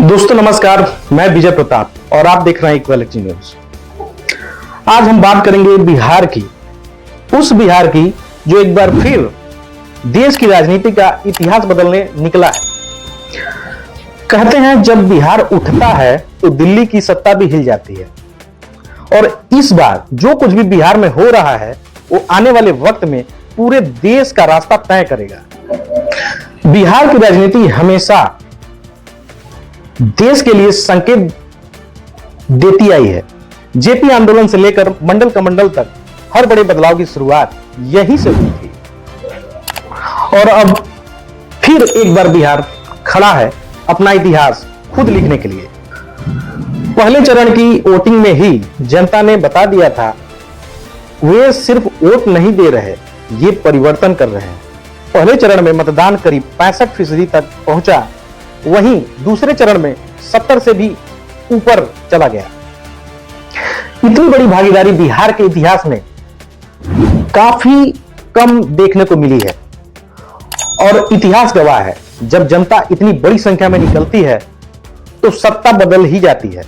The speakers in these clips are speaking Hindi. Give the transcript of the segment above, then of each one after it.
दोस्तों नमस्कार, मैं विजय प्रताप और आप देख रहे हैं इक्वालिटी न्यूज। आज हम बात करेंगे बिहार की, उस बिहार की जो एक बार फिर देश की राजनीति का इतिहास बदलने निकला है। कहते हैं जब बिहार उठता है तो दिल्ली की सत्ता भी हिल जाती है, और इस बार जो कुछ भी बिहार में हो रहा है वो आने वाले वक्त में पूरे देश का रास्ता तय करेगा। बिहार की राजनीति हमेशा देश के लिए संकेत देती आई है। जेपी आंदोलन से लेकर मंडल कमंडल तक हर बड़े बदलाव की शुरुआत यहीं से हुई थी, और अब फिर एक बार बिहार खड़ा है अपना इतिहास खुद लिखने के लिए। पहले चरण की वोटिंग में ही जनता ने बता दिया था वे सिर्फ वोट नहीं दे रहे, ये परिवर्तन कर रहे हैं। पहले चरण में मतदान करीब 65% तक पहुंचा, वहीं दूसरे चरण में 70 से भी ऊपर चला गया। इतनी बड़ी भागीदारी बिहार के इतिहास में काफी कम देखने को मिली है, और इतिहास गवाह है जब जनता इतनी बड़ी संख्या में निकलती है तो सत्ता बदल ही जाती है।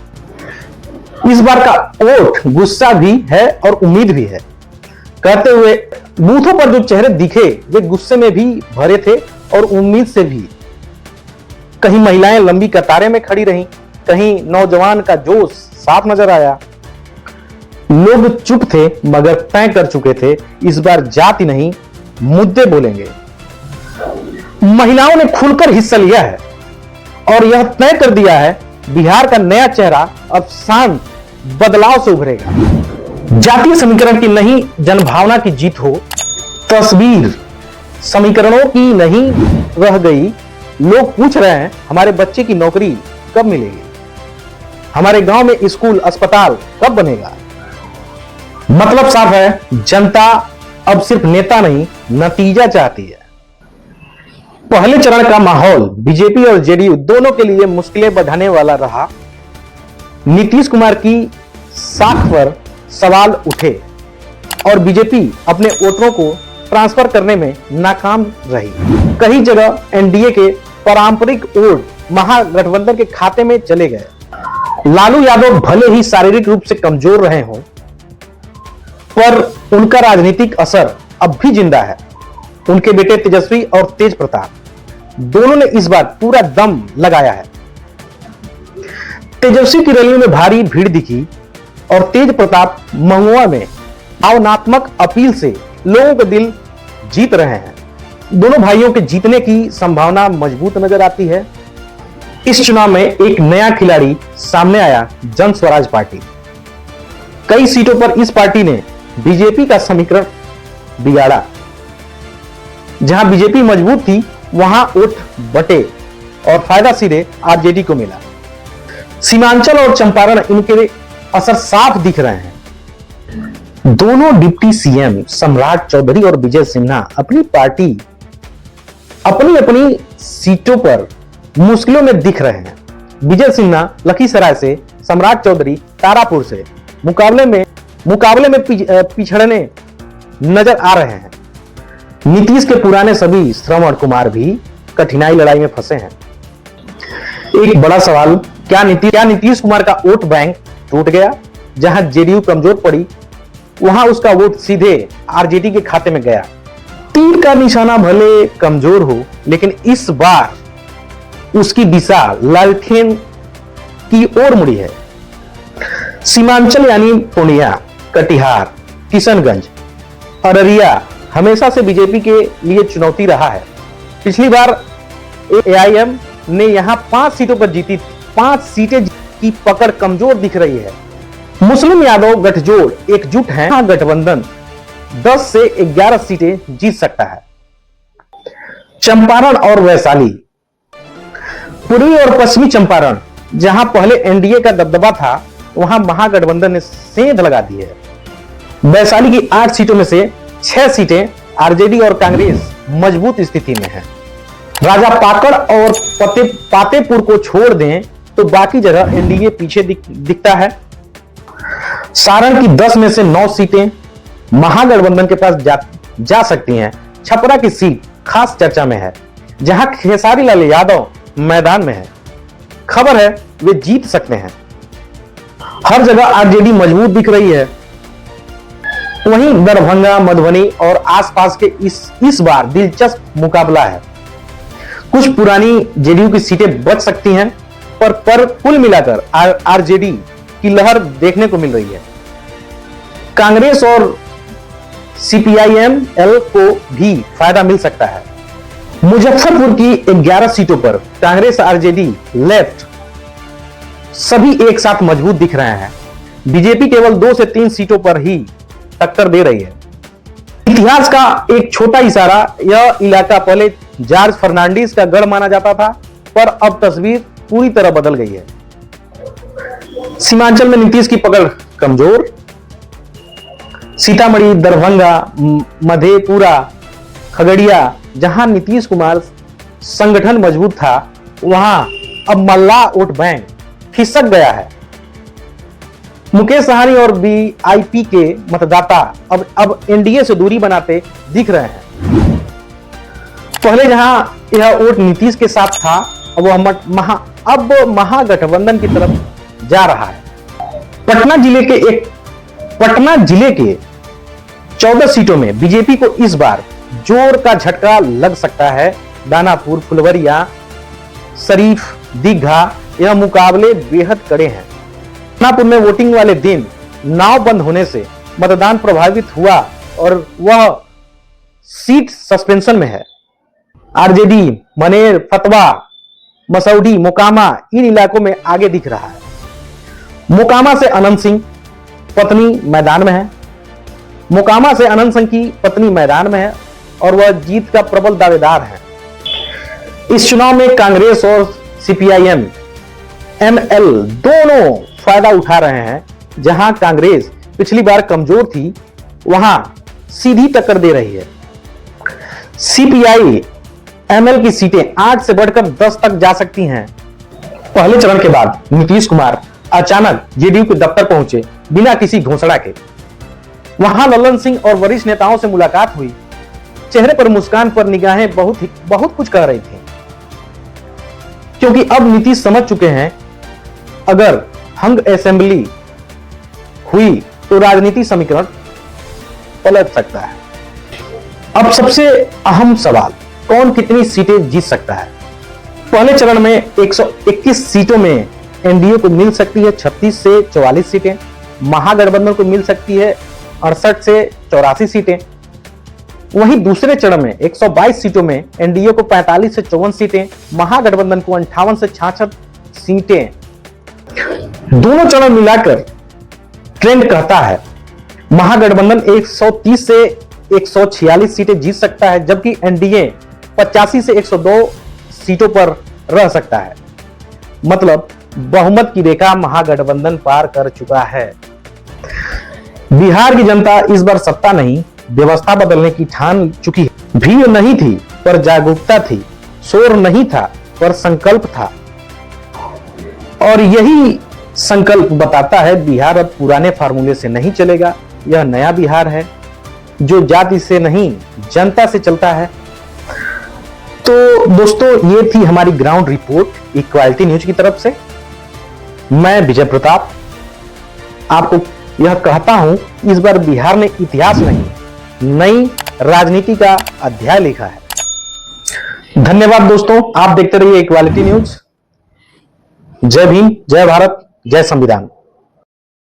इस बार का वोट गुस्सा भी है और उम्मीद भी है। कहते हुए बूथों पर जो चेहरे दिखे वे गुस्से में भी भरे थे और उम्मीद से भी। कहीं महिलाएं लंबी कतारें में खड़ी रहीं, कहीं नौजवान का जोश साफ नजर आया। लोग चुप थे मगर तय कर चुके थे इस बार जाति नहीं मुद्दे बोलेंगे। महिलाओं ने खुलकर हिस्सा लिया है और यह तय कर दिया है बिहार का नया चेहरा अब शांत बदलाव से उभरेगा। जातीय समीकरण की नहीं जनभावना की जीत हो। तस्वीर समीकरणों की नहीं रह गई। लोग पूछ रहे हैं हमारे बच्चे की नौकरी कब मिलेगी, हमारे गांव में स्कूल अस्पताल कब बनेगा। मतलब साफ है, जनता अब सिर्फ नेता नहीं नतीजा चाहती है। पहले चरण का माहौल बीजेपी और जेडीयू दोनों के लिए मुश्किलें बढ़ाने वाला रहा। नीतीश कुमार की साख पर सवाल उठे और बीजेपी अपने वोटरों को ट्रांसफर करने में नाकाम रही। कई जगह एनडीए के पारंपरिक वोट महागठबंधन के खाते में चले गए। लालू यादव भले ही शारीरिक रूप से कमजोर रहे हों, पर उनका राजनीतिक असर अब भी जिंदा है। उनके बेटे तेजस्वी और तेज प्रताप दोनों ने इस बार पूरा दम लगाया है। तेजस्वी की रैली में भारी भीड़ दिखी और तेज प्रताप महुआ में भावनात्मक अपील से लोगों के दिल जीत रहे हैं। दोनों भाइयों के जीतने की संभावना मजबूत नजर आती है। इस चुनाव में एक नया खिलाड़ी सामने आया, जन स्वराज पार्टी। कई सीटों पर इस पार्टी ने बीजेपी का समीकरण बिगाड़ा। जहां बीजेपी मजबूत थी वहां वोट बटे और फायदा सीधे आरजेडी को मिला। सीमांचल और चंपारण इनके असर साफ दिख रहे हैं। दोनों डिप्टी सीएम सम्राट चौधरी और विजय सिन्हा अपनी पार्टी अपनी अपनी सीटों पर मुश्किलों में दिख रहे हैं। विजय सिन्हा लखीसराय से, सम्राट चौधरी तारापुर से मुकाबले में पिछड़ने नजर आ रहे हैं। नीतीश के पुराने सभी श्रवण कुमार भी कठिनाई लड़ाई में फंसे हैं। एक बड़ा सवाल, क्या नीतीश कुमार का वोट बैंक टूट गया? जहां जेडीयू कमजोर पड़ी वहां उसका वोट सीधे आरजेडी के खाते में गया। तीर का निशाना भले कमजोर हो, लेकिन इस बार उसकी दिशा लालटेन की ओर मुड़ी है। सीमांचल यानी पूर्णिया, कटिहार, किशनगंज, अररिया हमेशा से बीजेपी के लिए चुनौती रहा है। पिछली बार एआईएम ने यहां 5 सीटों पर जीती। 5 सीटें की पकड़ कमजोर दिख रही है। मुस्लिम यादव गठजोड़ एकजुट है। गठबंधन 10 से 11 सीटें जीत सकता है। चंपारण और वैशाली, पूर्वी और पश्चिमी चंपारण जहां पहले एनडीए का दबदबा था वहां महागठबंधन ने सेंध लगा दी है। वैशाली की 8 सीटों में से 6 सीटें आरजेडी और कांग्रेस मजबूत स्थिति में है। राजा पाकड़ और पातेपुर को छोड़ दें तो बाकी जगह एनडीए पीछे दिखता है। सारण की 10 में से 9 सीटें महागठबंधन के पास जा सकती हैं। छपरा की सीट खास चर्चा में है, जहां खेसारी लाल यादव मैदान में है। खबर है वे जीत सकते हैं। हर जगह आरजेडी मजबूत दिख रही है। वहीं दरभंगा, मधुबनी और आसपास के इस बार दिलचस्प मुकाबला है। कुछ पुरानी जेडीयू की सीटें बच सकती हैं, पर कुल मिलाकर आरजेडी की लहर देखने को मिल रही है। कांग्रेस और सीपीआईएमएल को भी फायदा मिल सकता है। मुजफ्फरपुर की 11 सीटों पर कांग्रेस, आरजेडी, लेफ्ट सभी एक साथ मजबूत दिख रहे हैं। बीजेपी केवल 2 से 3 सीटों पर ही टक्कर दे रही है। इतिहास का एक छोटा इशारा, यह इलाका पहले जॉर्ज फर्नांडिस का गढ़ माना जाता था, पर अब तस्वीर पूरी तरह बदल गई है। सीमांचल में नीतीश की पकड़ कमजोर। सीतामढ़ी, दरभंगा, मधेपुरा, खगड़िया, जहां नीतीश कुमार संगठन मजबूत था, वहां अब मल्ला वोट बैंक खिसक गया है। मुकेश सहनी और वीआईपी के मतदाता अब एनडीए से दूरी बनाते दिख रहे हैं। पहले जहां यह वोट नीतीश के साथ था, अब महागठबंधन की तरफ जा रहा है। पटना जिले के 14 सीटों में बीजेपी को इस बार जोर का झटका लग सकता है। दानापुर, फुलवरिया, शरीफ, दीघा, यह मुकाबले बेहद कड़े हैं। दानापुर में वोटिंग वाले दिन नाव बंद होने से मतदान प्रभावित हुआ और वह सीट सस्पेंशन में है। आरजेडी मनेर, फतवा, मसौडी, मोकामा इन इलाकों में आगे दिख रहा है। मोकामा से अनंत सिंह पत्नी मैदान में है। मोकामा से अनंत सिंह की पत्नी मैदान में है और वह जीत का प्रबल दावेदार है। इस चुनाव में कांग्रेस और सीपीआईएम एमएल दोनों फायदा उठा रहे हैं। जहां कांग्रेस पिछली बार कमजोर थी, वहां सीधी टक्कर दे रही है। सीपीआई एमएल की सीटें 8 से बढ़कर 10 तक जा सकती हैं। पहले चरण के बाद नीतीश कुमार अचानक जेडीयू के दफ्तर पहुंचे बिना किसी घोषणा के। वहां ललन सिंह और वरिष्ठ नेताओं से मुलाकात हुई। चेहरे पर मुस्कान पर निगाहें बहुत कुछ कह रही थी, क्योंकि अब नीतीश समझ चुके हैं अगर हंग असेंबली हुई तो राजनीति समीकरण पलट सकता है। अब सबसे अहम सवाल, कौन कितनी सीटें जीत सकता है? पहले चरण में 121 सीटों में एनडीए को मिल सकती है 36 से 44 सीटें, महागठबंधन को मिल सकती है 68 से 84 सीटें। वहीं दूसरे चरण में 122 सीटों में एनडीए को 45 से 54 सीटें, महागठबंधन को 58 से 66 सीटें। दोनों चरण मिलाकर ट्रेंड कहता है महागठबंधन 130 से 146 सीटें जीत सकता है, जबकि एनडीए 85 से 102 सीटों पर रह सकता है। मतलब बहुमत की रेखा महागठबंधन पार कर चुका है। बिहार की जनता इस बार सत्ता नहीं, व्यवस्था बदलने की ठान चुकी है। भीड़ नहीं थी पर जागरूकता थी, शोर नहीं था पर संकल्प था। और यही संकल्प बताता है बिहार अब पुराने फार्मूले से नहीं चलेगा। यह नया बिहार है जो जाति से नहीं जनता से चलता है। तो दोस्तों, ये थी हमारी ग्राउंड रिपोर्ट इक्वालिटी न्यूज की तरफ से। मैं विजय प्रताप आपको यह कहता हूं, इस बार बिहार ने इतिहास नहीं, नई राजनीति का अध्याय लिखा है। धन्यवाद दोस्तों, आप देखते रहिए इक्वालिटी न्यूज। जय भीम, जय भारत, जय संविधान।